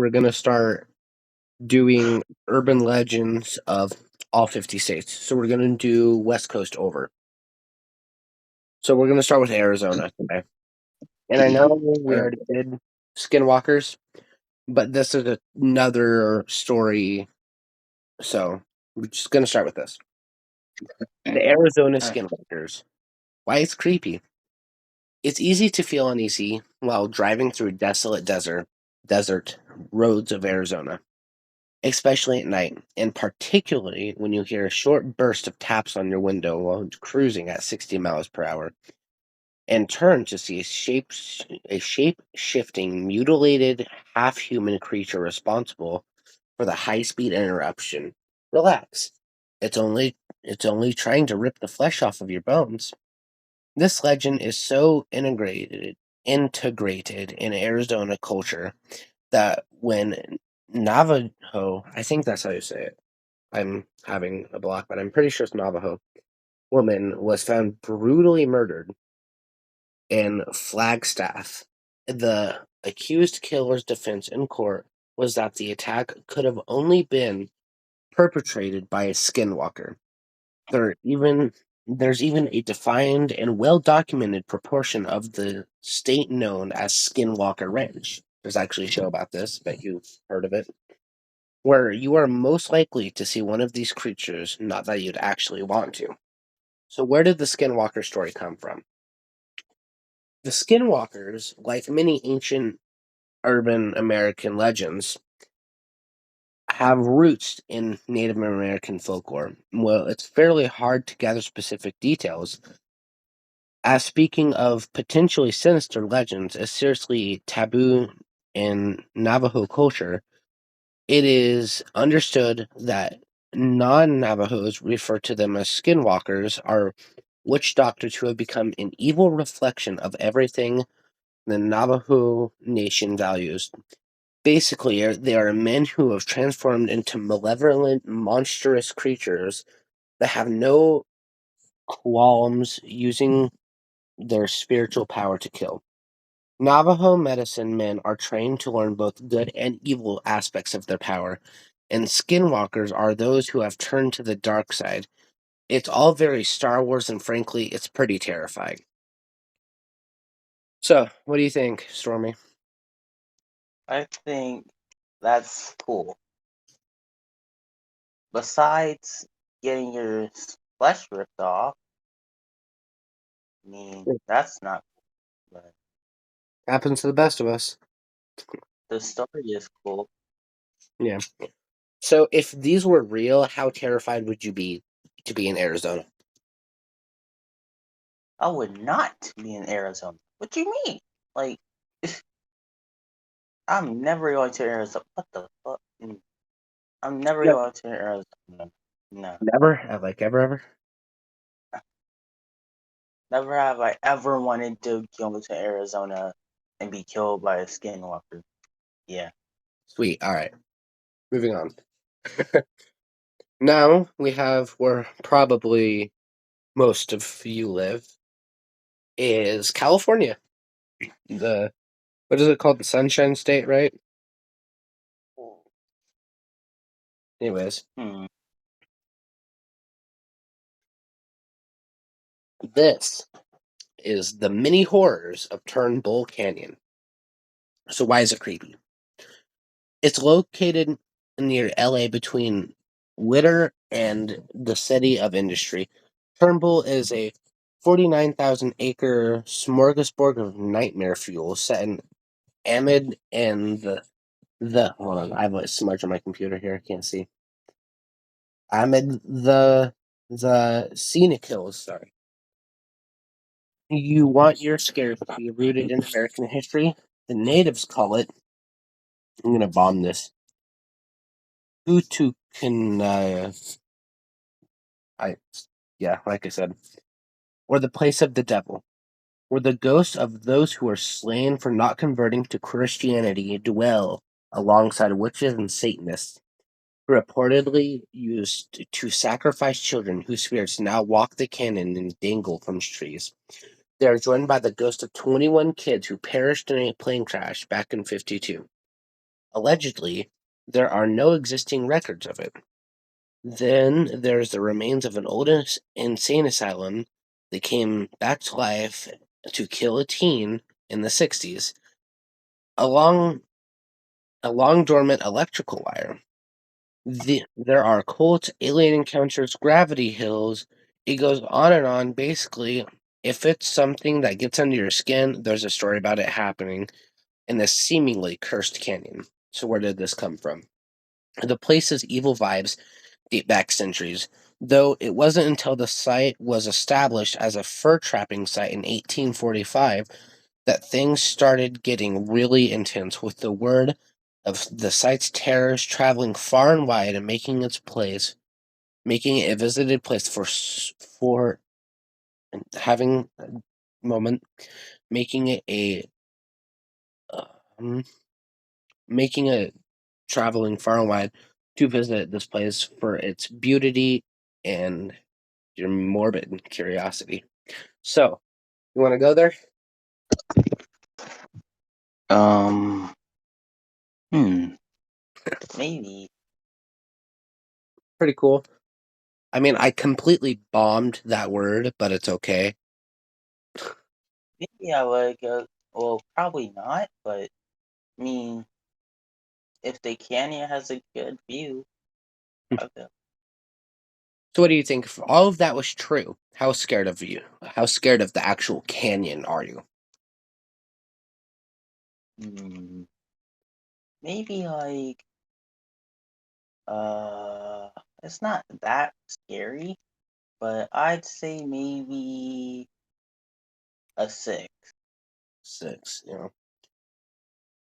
we're gonna start doing urban legends of all 50 states. So we're gonna do West Coast over. So we're gonna start with Arizona today. And I know we Alright. already did skinwalkers, but this is another story. So we're just gonna start with this. The Arizona Alright. skinwalkers. Why it's creepy. It's easy to feel uneasy while driving through desolate desert roads of Arizona, especially at night, and particularly when you hear a short burst of taps on your window while cruising at 60 miles per hour, and turn to see a shape-shifting, mutilated, half-human creature responsible for the high-speed interruption. Relax. It's only it's only trying to rip the flesh off of your bones. This legend is so integrated in Arizona culture that when Navajo, I think that's how you say it. I'm having a block, but I'm pretty sure it's Navajo, woman was found brutally murdered in Flagstaff. The accused killer's defense in court was that the attack could have only been perpetrated by a skinwalker. There even there's even a defined and well documented proportion of the state known as Skinwalker Ranch. There's actually a show about this, bet you've heard of it, where you are most likely to see one of these creatures, not that you'd actually want to. So where did the Skinwalker story come from? The Skinwalkers, like many ancient urban American legends, have roots in Native American folklore. Well, it's fairly hard to gather specific details, as speaking of potentially sinister legends is seriously taboo in Navajo culture. It is understood that non-Navajos refer to them as skinwalkers, are witch doctors who have become an evil reflection of everything the Navajo nation values. Basically, they are men who have transformed into malevolent, monstrous creatures that have no qualms using their spiritual power to kill. Navajo medicine men are trained to learn both good and evil aspects of their power, and skinwalkers are those who have turned to the dark side. It's all very Star Wars, and frankly, it's pretty terrifying. So, what do you think, Stormy? I think that's cool. Besides getting your flesh ripped off, I mean, Yeah. that's not cool, but Happens to the best of us. the story is cool. Yeah. So, if these were real, how terrified would you be to be in Arizona? I would not be in Arizona. What do you mean? Like, I'm never going to Arizona. What the fuck? I'm never Yep. going to Arizona. No. Never? Like, ever? Never have I ever wanted to go to Arizona and be killed by a skinwalker. Yeah. Sweet. All right. Moving on. Now we have where probably most of you live is California. The what is it called? The Sunshine State, right? Anyways, Hmm. this is the mini horrors of Turnbull Canyon. So why is it creepy? It's located near LA between Witter and the City of Industry. Turnbull is a 49,000 acre smorgasbord of nightmare fuel set in Amid and the hold on, I have a smudge on my computer here, I can't see. Amid the scenic hills, sorry. You want your scares to be rooted in American history? The natives call it, I'm gonna bomb this. Utukan, I yeah, like I said, or the place of the devil, where the ghosts of those who are slain for not converting to Christianity dwell alongside witches and Satanists, reportedly used to sacrifice children whose spirits now walk the canyon and dangle from trees. They are joined by the ghost of 21 kids who perished in a plane crash back in '52. Allegedly, there are no existing records of it. Then there's the remains of an old insane asylum that came back to life to kill a teen in the 60s along a long dormant electrical wire. There are cults, alien encounters, gravity hills. It goes on and on. Basically, if it's something that gets under your skin, there's a story about it happening in this seemingly cursed canyon. So, where did this come from? The place's evil vibes date back centuries, though it wasn't until the site was established as a fur trapping site in 1845 that things started getting really intense, with the word of the site's terrors traveling far and wide and making it a visited place for having a moment, making it a um, making it traveling far and wide to visit this place for its beauty and your morbid curiosity. So, you want to go there? Um, hmm, maybe. Pretty cool. I mean, I completely bombed that word, but it's okay. Maybe I would go. Well, probably not, but I mean, if the canyon has a good view, I'll go. So, what do you think? If all of that was true, how scared of you? How scared of the actual canyon are you? Hmm, maybe like uh, it's not that scary, but I'd say maybe a 6. 6, you know.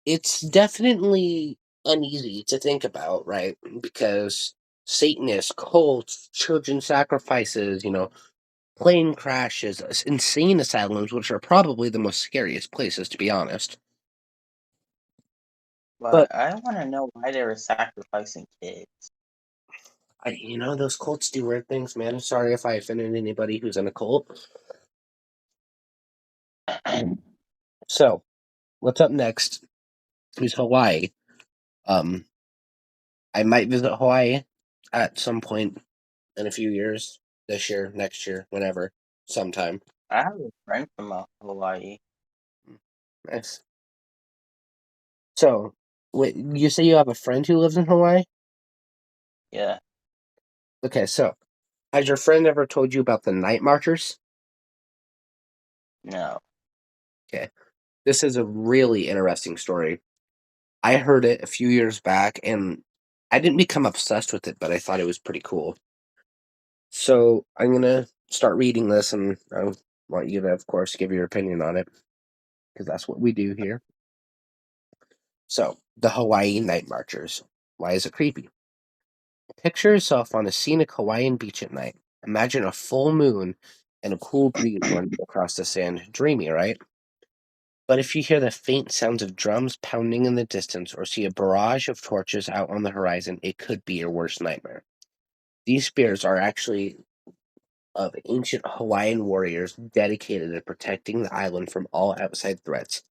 It's definitely uneasy to think about, right? Because Satanists, cults, children sacrifices, plane crashes, insane asylums, which are probably the most scariest places, to be honest. But But I want to know why they were sacrificing kids. those cults do weird things, man. I'm sorry if I offended anybody who's in a cult. So, what's up next is Hawaii. Um, I might visit Hawaii at some point in a few years, this year, next year, whenever, sometime. I have a friend from Hawaii. Nice. So, wait, you say you have a friend who lives in Hawaii? Yeah, Okay, so has your friend ever told you about the night marchers? no. Okay, this is a really interesting story. I heard it a few years back and I didn't become obsessed with it, but I thought it was pretty cool. So I'm gonna start reading this and I want you to, of course, give your opinion on it because that's what we do here. So, the Hawaii Night Marchers. Why is it creepy? Picture yourself on a scenic Hawaiian beach at night. Imagine a full moon and a cool breeze running across the sand. Dreamy, right? But if you hear the faint sounds of drums pounding in the distance or see a barrage of torches out on the horizon, it could be your worst nightmare. These spears are actually of ancient Hawaiian warriors dedicated to protecting the island from all outside threats.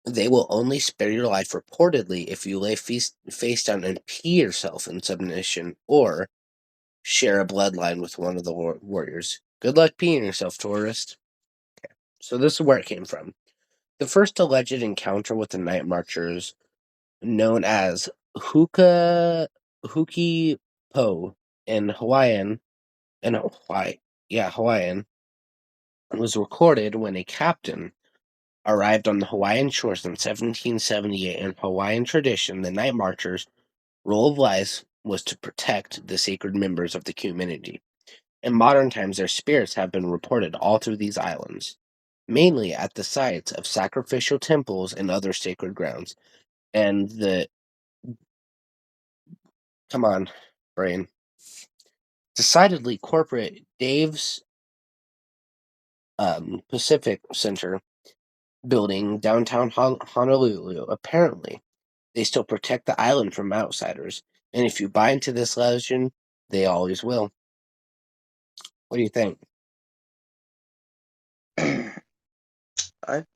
They will only spare your life reportedly if you lay face down and pee yourself in submission or share a bloodline with one of the warriors. Good luck peeing yourself, tourist. So this is where it came from. The first alleged encounter with the night marchers, known as Huki Po in Hawaiian, was recorded when a captain arrived on the Hawaiian shores in 1778. In Hawaiian tradition, the night marchers' role of life was to protect the sacred members of the community. In modern times, their spirits have been reported all through these islands, mainly at the sites of sacrificial temples and other sacred grounds. And the come on, brain, decidedly corporate Dave's Pacific Center building downtown Honolulu. Apparently, they still protect the island from outsiders, and if you buy into this legend, they always will. What do you think?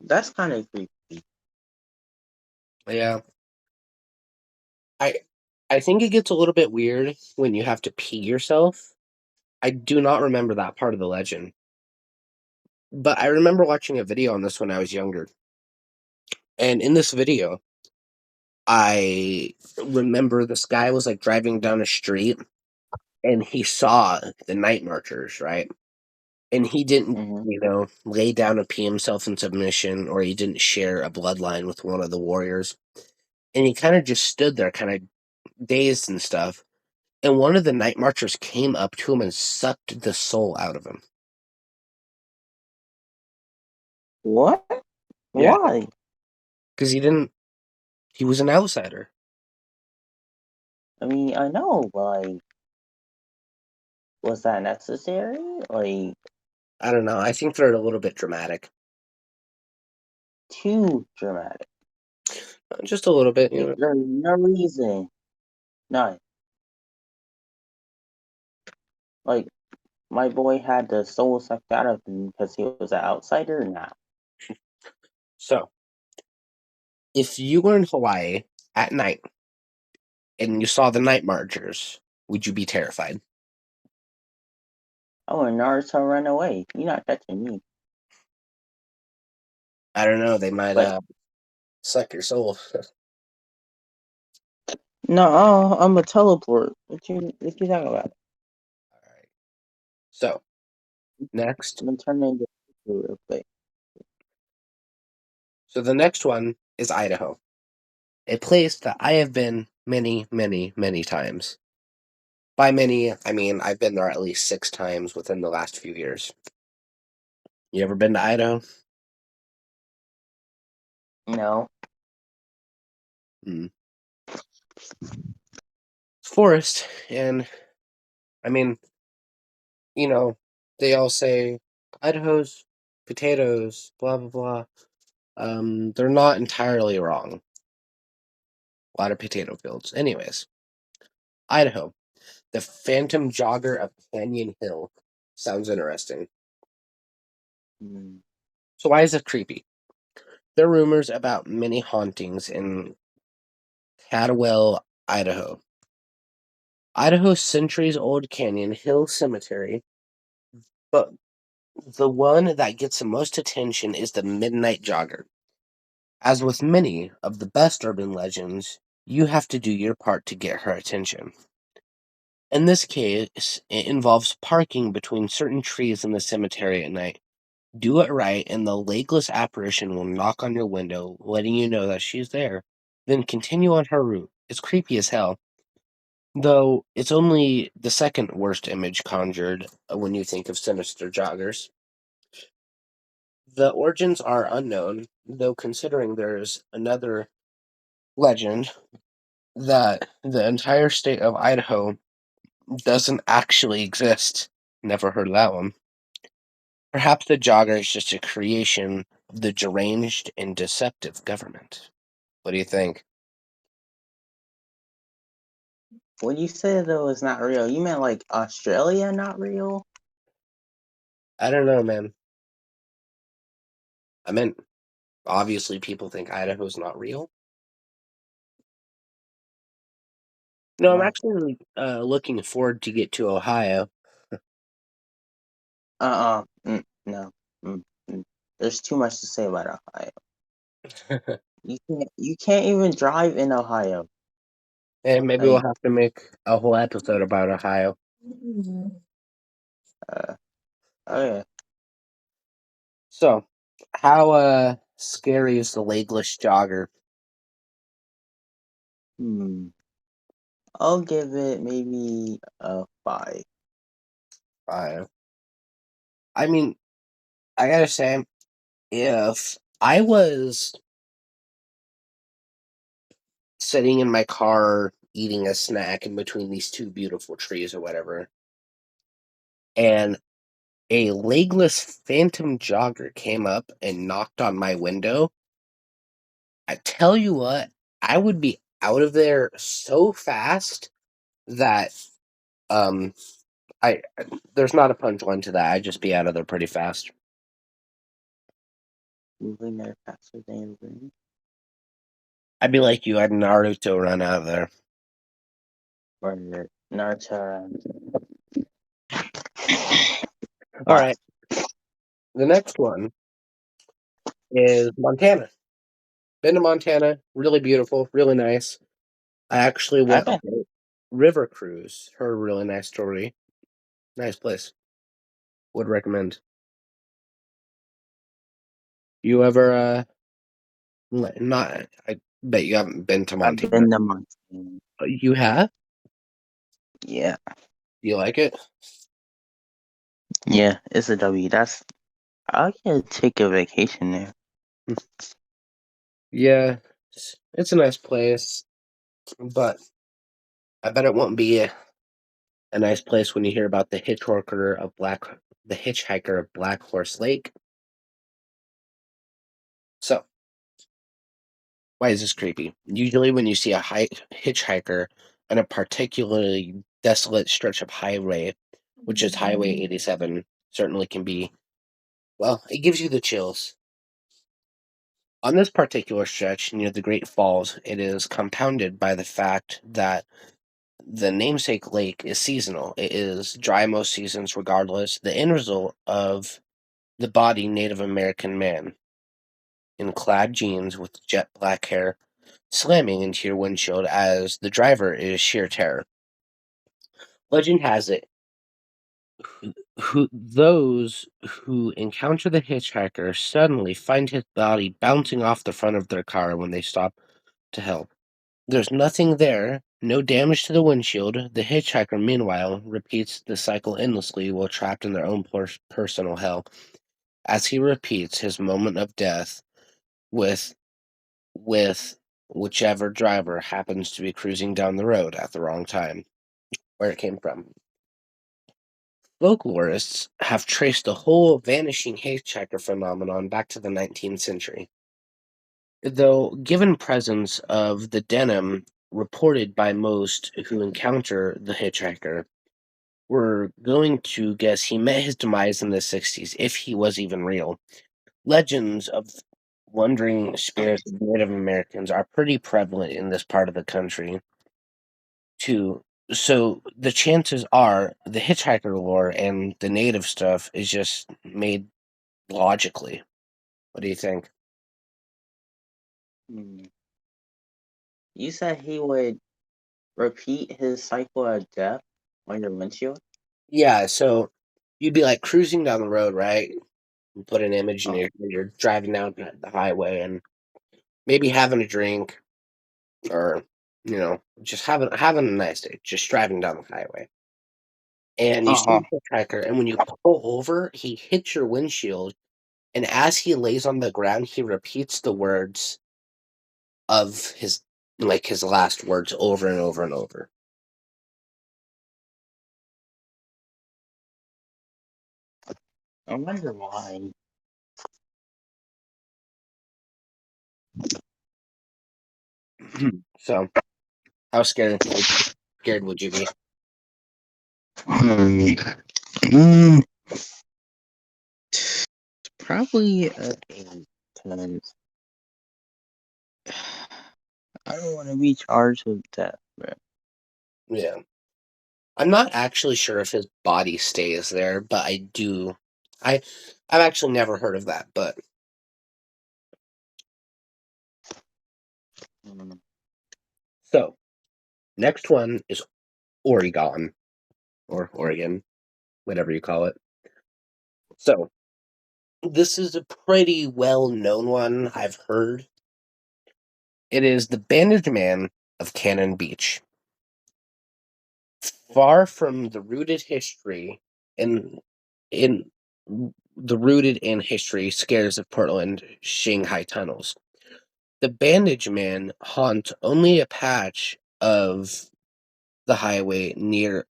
That's kind of creepy. Yeah. I I think it gets a little bit weird when you have to pee yourself. I do not remember that part of the legend, but I remember watching a video on this when I was younger. And in this video, I remember this guy was like driving down a street and he saw the night marchers, right? And he didn't, Mhm. lay down and pee himself in submission, or he didn't share a bloodline with one of the warriors. And he kind of just stood there, kind of dazed and stuff. And one of the night marchers came up to him and sucked the soul out of him. What? Yeah, Why? because he was an outsider. I mean, I know, but like, was that necessary? Like, I don't know. I think they're a little bit dramatic. too dramatic. Just a little bit, There's no reason. None. Like, my boy had the soul sucked out of him because he was an outsider? Nah. So, if you were in Hawaii at night and you saw the night marchers, would you be terrified? Oh, and Naruto run away. You're not catching me. I don't know. They might But suck your soul. no, I'm a teleport. What you talking about? All right. So next, I'm gonna turn into real quick. so the next one is Idaho, a place that I have been many, many, many times. By many, I mean I've been there at least 6 times within the last few years. You ever been to Idaho? No. Mm. It's forest, and I mean, you know, they all say Idaho's potatoes, blah blah blah. They're not entirely wrong. A lot of potato fields. Anyways, Idaho, the Phantom Jogger of Canyon Hill. Sounds interesting. Hmm. So why is it creepy? There are rumors about many hauntings in Cadwell, Idaho. Idaho's centuries-old Canyon Hill Cemetery, but the one that gets the most attention is the Midnight Jogger. As with many of the best urban legends, you have to do your part to get her attention. In this case, it involves parking between certain trees in the cemetery at night. Do it right, and the legless apparition will knock on your window, letting you know that she's there. Then continue on her route. It's creepy as hell, though it's only the second worst image conjured when you think of sinister joggers. The origins are unknown, though considering there's another legend that the entire state of Idaho doesn't actually exist. Never heard of that one. Perhaps the jogger is just a creation of the deranged and deceptive government. What do you think? When you said though it's not real, you meant like Australia not real? I don't know, man. I mean, obviously, people think Idaho's not real. No, I'm No. actually looking forward to get to Ohio. No. Mm, mm. There's too much to say about Ohio. You can't even drive in Ohio. And maybe we'll Like have to make a whole episode about Ohio. uh oh yeah. So, how scary is the legless jogger? Hmm. I'll give it maybe a 5. Uh, I mean, I gotta say, if I was sitting in my car eating a snack in between these two beautiful trees or whatever, and a legless phantom jogger came up and knocked on my window, I tell you what, I would be out of there so fast that um I there's not a punchline to that. I'd just be out of there pretty fast. Moving there faster than your brain. I'd be like you, I'd Naruto run out of there. Where Naruto All Black. right, the next one is Montana. Been to Montana, really beautiful, really nice. I actually I've went on been. a river cruise. Heard a really nice story. Nice place. Would recommend. You ever not I bet you haven't been to I've Montana. been to Montana. You have? Yeah, You like it? yeah, it's a W. I can take a vacation there. Yeah. It's a nice place, but I bet it won't be a nice place when you hear about the hitchhiker of Black Horse Lake. So, why is this creepy? Usually when you see a hitchhiker on a particularly desolate stretch of highway, which is Highway 87, certainly can be, well, it gives you the chills. On this particular stretch near the Great Falls, it is compounded by the fact that the namesake lake is seasonal. It is dry most seasons regardless, the end result of the body Native American man in clad jeans with jet black hair slamming into your windshield as the driver is sheer terror. Legend has it those who encounter the hitchhiker suddenly find his body bouncing off the front of their car when they stop to help. There's nothing there, no damage to the windshield. The hitchhiker, meanwhile, repeats the cycle endlessly while trapped in their own personal hell, as he repeats his moment of death with with whichever driver happens to be cruising down the road at the wrong time. Where it came from. Folklorists have traced the whole vanishing hitchhiker phenomenon back to the 19th century. Though given presence of the denim reported by most who encounter the hitchhiker, we're going to guess he met his demise in the 60s, if he was even real. Legends of wandering spirits of Native Americans are pretty prevalent in this part of the country, too. So the chances are the hitchhiker lore and the native stuff is just made logically. What do you think? Hmm. You said he would repeat his cycle of death on your windshield? Yeah, so you'd be like cruising down the road, right? You put an image and Oh, you're driving down the highway and maybe having a drink or just having a nice day, just driving down the highway. And you uh-huh. see the hitchhiker, and when you pull over, he hits your windshield, and as he lays on the ground, he repeats the words of his last words over and over and over. I wonder why. So, how scared would you be? Hmm. Mm, probably a 8, 'cause I don't want to be charged with death, bro. Yeah. I'm not actually sure if his body stays there, but I do. I I've actually never heard of that, but Mm. so next one is Oregon or Oregon, whatever you call it. So this is a pretty well known one I've heard. It is the Bandaged Man of Cannon Beach. Far from the rooted history in the rooted in history scares of Portland Shanghai tunnels. The Bandage Men haunt only a patch of the highway near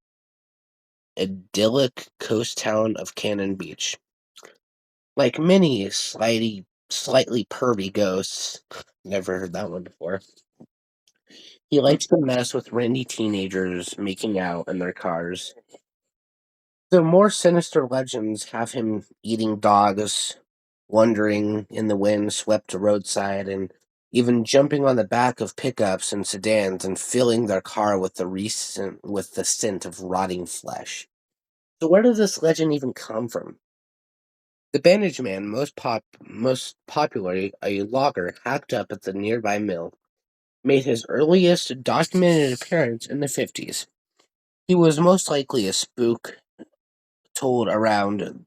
idyllic coast town of Cannon Beach. Like many slightly pervy ghosts, never heard that one before. He likes to mess with randy teenagers making out in their cars. The more sinister legends have him eating dogs, wandering in the wind swept roadside, and even jumping on the back of pickups and sedans and filling their car with the scent of rotting flesh. So where does this legend even come from? The bandage man, most popularly a logger hacked up at the nearby mill, made his earliest documented appearance in the 50s. He was most likely a spook told around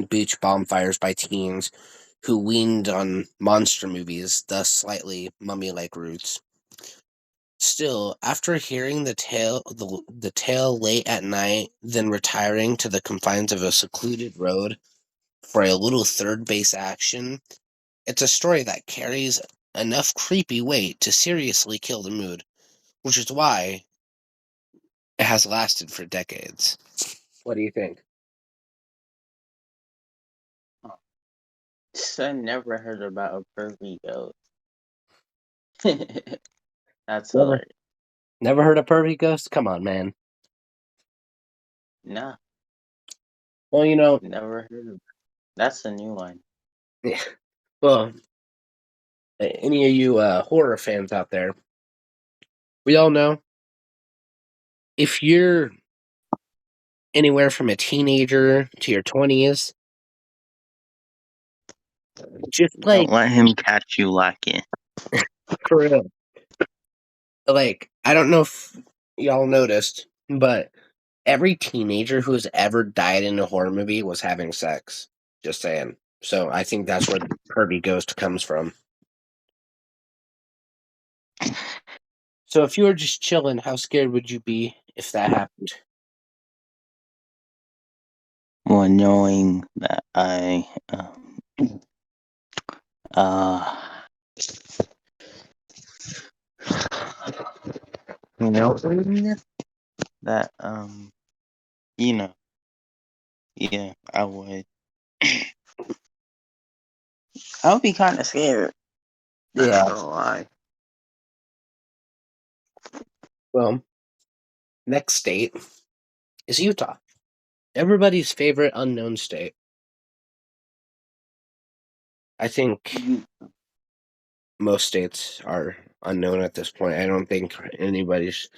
beach bonfires by teens who weaned on monster movies, thus slightly mummy-like roots. Still, after hearing the tale late at night, then retiring to the confines of a secluded road for a little third base action, it's a story that carries enough creepy weight to seriously kill the mood, which is why it has lasted for decades. What do you think? Huh. I never heard about a pervy ghost. That's Never, hilarious. never heard of pervy ghost? Come on, man. Nah, Well, never heard of. That's a new one. yeah, well, any of you horror fans out there, we all know if you're anywhere from a teenager to your 20s, just Don't like let him catch you lacking. for real, like I don't know if y'all noticed, but every teenager who's ever died in a horror movie was having sex. Just saying. So I think that's where the pervy ghost comes from. So if you were just chilling, how scared would you be if that happened? Well, knowing that uh, knowing that you know, yeah, I would. I would be kind of scared. I'm Yeah. not gonna lie. Well, next state is Utah. Everybody's favorite unknown state. I think You, most states are unknown at this point. I don't think anybody's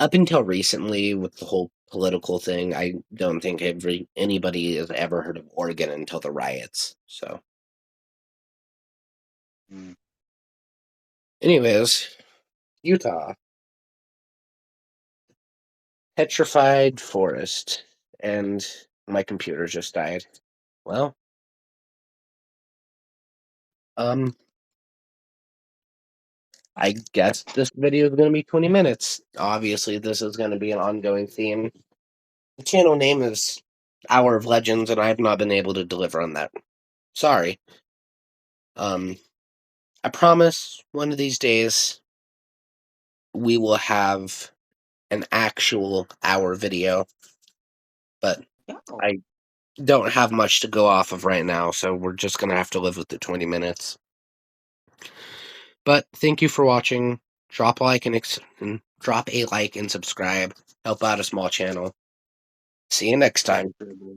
up until recently with the whole political thing. I don't think anybody has ever heard of Oregon until the riots. So, mm, anyways, Utah, petrified forest, and my computer just died. Well, um, I guess this video is going to be 20 minutes. Obviously, this is going to be an ongoing theme. The channel name is Hour of Legends, and I have not been able to deliver on that. Sorry. Um, I promise one of these days we will have an actual hour video, but yo, I don't have much to go off of right now, so we're just gonna have to live with the 20 minutes. But thank you for watching. And drop a like and subscribe. Help out a small channel. See you next for time. sure,